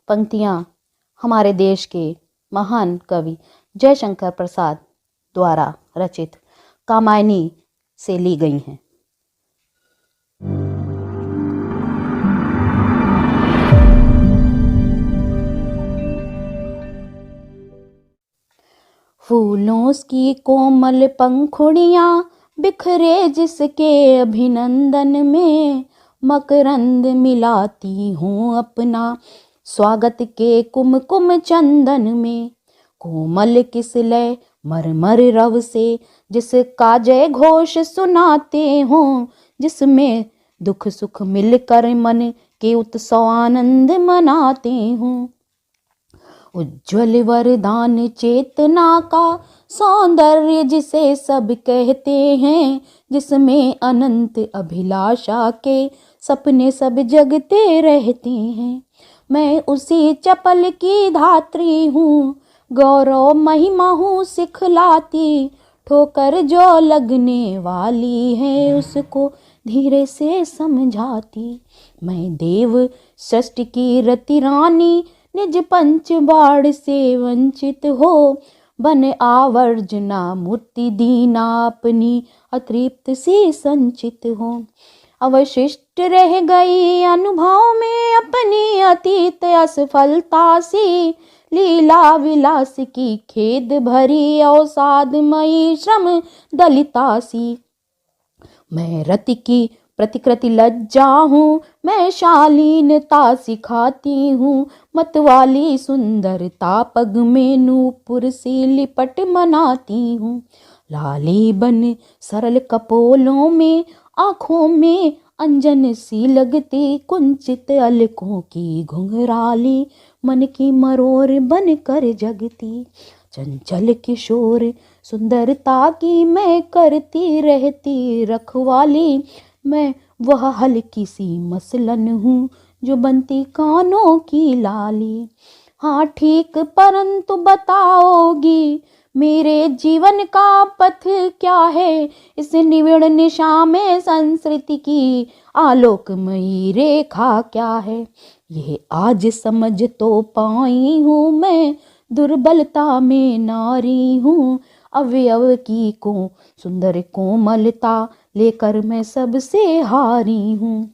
पंक्तियाँ हमारे देश के महान कवि जयशंकर प्रसाद द्वारा रचित कामायनी से ली गई हैं। फूलों की कोमल पंखुड़ियाँ बिखरे जिसके अभिनंदन में, मकरंद मिलाती हूँ अपना स्वागत के कुमकुम चंदन में। कोमल किसलय मरमर रव से जिसका जय घोष सुनाते हों, जिसमें दुख सुख मिलकर मन के उत्सव आनंद मनाते हों। उज्ज्वल वरदान चेतना का सौंदर्य जिसे सब कहते हैं, जिसमें अनंत अभिलाषा के सपने सब जगते रहते हैं। मैं उसी चपल की धात्री हूँ, गौरव महिमा हूँ सिखलाती, ठोकर जो लगने वाली है उसको धीरे से समझाती। मैं देव सृष्टि की रति रानी, निज पंच बाण से वंचित हो, बन आवर्जना मूर्ति दीना अपनी अतृप्त सी संचित हो। अवशिष्ट रह गई अनुभव में अपनी अतीत असफलता सी, लीला विलास की खेद भरी अवसादमयी श्रम दलिता सी। मैं रति की प्रतिकृति लज्जा हूँ, मैं शालीनता सिखाती हूँ, मतवाली सुंदरता पग में नूपुर सी लिपट मनाती हूँ। लाली बन सरल कपोलों में, आँखों में अंजन सी लगती, कुंचित अलकों की घुंघराली मन की मरोर बन कर जगती। चंचल किशोर सुंदरता की मैं करती रहती रखवाली, मैं वह हल्की सी मसलन हूँ जो बनती कानों की लाली। हाँ ठीक, परंतु बताओगी मेरे जीवन का पथ क्या है, इस निविड़ निशा में संस्कृति की आलोकमयी रेखा क्या है। यह आज समझ तो पाई हूँ मैं, दुर्बलता में नारी हूँ, अवयव की को सुंदर कोमलता लेकर मैं सबसे हारी हूँ।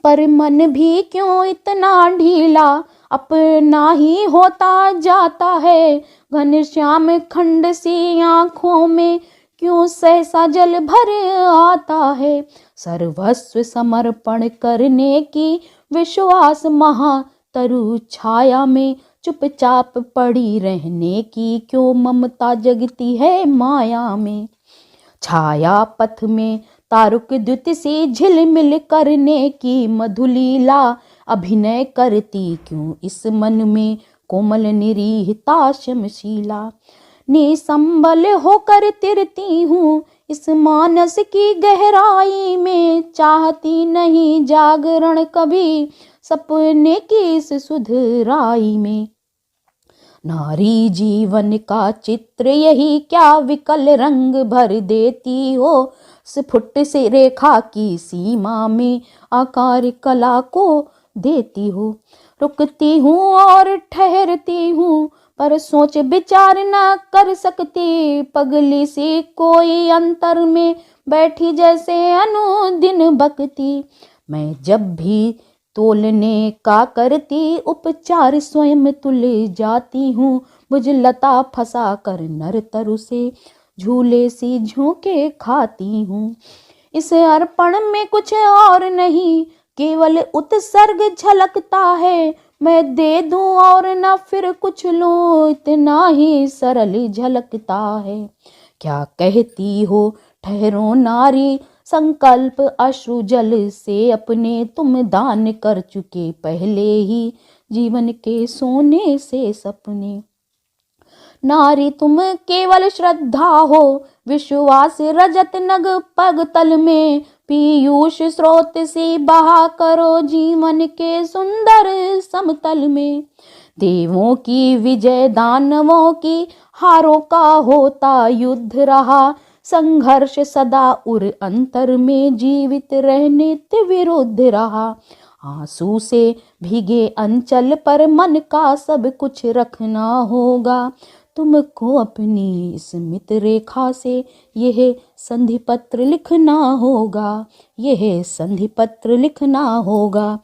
पर मन भी क्यों इतना ढीला अपना ही होता जाता है, घनश्याम खंड सी आँखों में क्यों सहसा जल भर आता है। सर्वस्व समर्पण करने की विश्वास महातरु छाया में, चुपचाप पड़ी रहने की क्यों ममता जगती है माया में। छाया पथ में तारुक द्युत से झिलमिल करने की मधुलीला अभिनय करती क्यों इस मन में कोमल निरीहता शमशीला। निसंबल होकर तिरती हूँ इस मानस की गहराई में, चाहती नहीं जागरण कभी सपने की इस सुधराई में। नारी जीवन का चित्र यही क्या विकल रंग भर देती हो, स्फुट से रेखा की सीमा में आकार कला को देती हो। रुकती हूँ और ठहरती हूँ पर सोच विचार न कर सकती, पगली सी कोई अंतर में बैठी जैसे अनुदिन बकती। मैं जब भी तोलने का करती उपचार स्वयं तुल जाती हूँ, बुझ लता फंसा कर नर तरु से झूले सी झोंके खाती हूँ। इस अर्पण में कुछ और नहीं, केवल उत्सर्ग झलकता है, मैं दे दूं और न फिर कुछ लूं, इतना ही सरल झलकता है। क्या कहती हो ठहरो नारी, संकल्प अश्रु जल से अपने तुम दान कर चुके पहले ही जीवन के सोने से सपने। नारी तुम केवल श्रद्धा हो, विश्वास रजत नग पग तल में, पीयूष स्रोत से बहा करो जीवन के सुंदर समतल में। देवों की विजय दानवों की हारों का होता युद्ध रहा, संघर्ष सदा उर अंतर में जीवित रहने ते विरुद्ध रहा। आंसू से भीगे अंचल पर मन का सब कुछ रखना होगा। तुमको अपनी स्मित रेखा से यह संधि पत्र लिखना होगा, यह संधि पत्र लिखना होगा।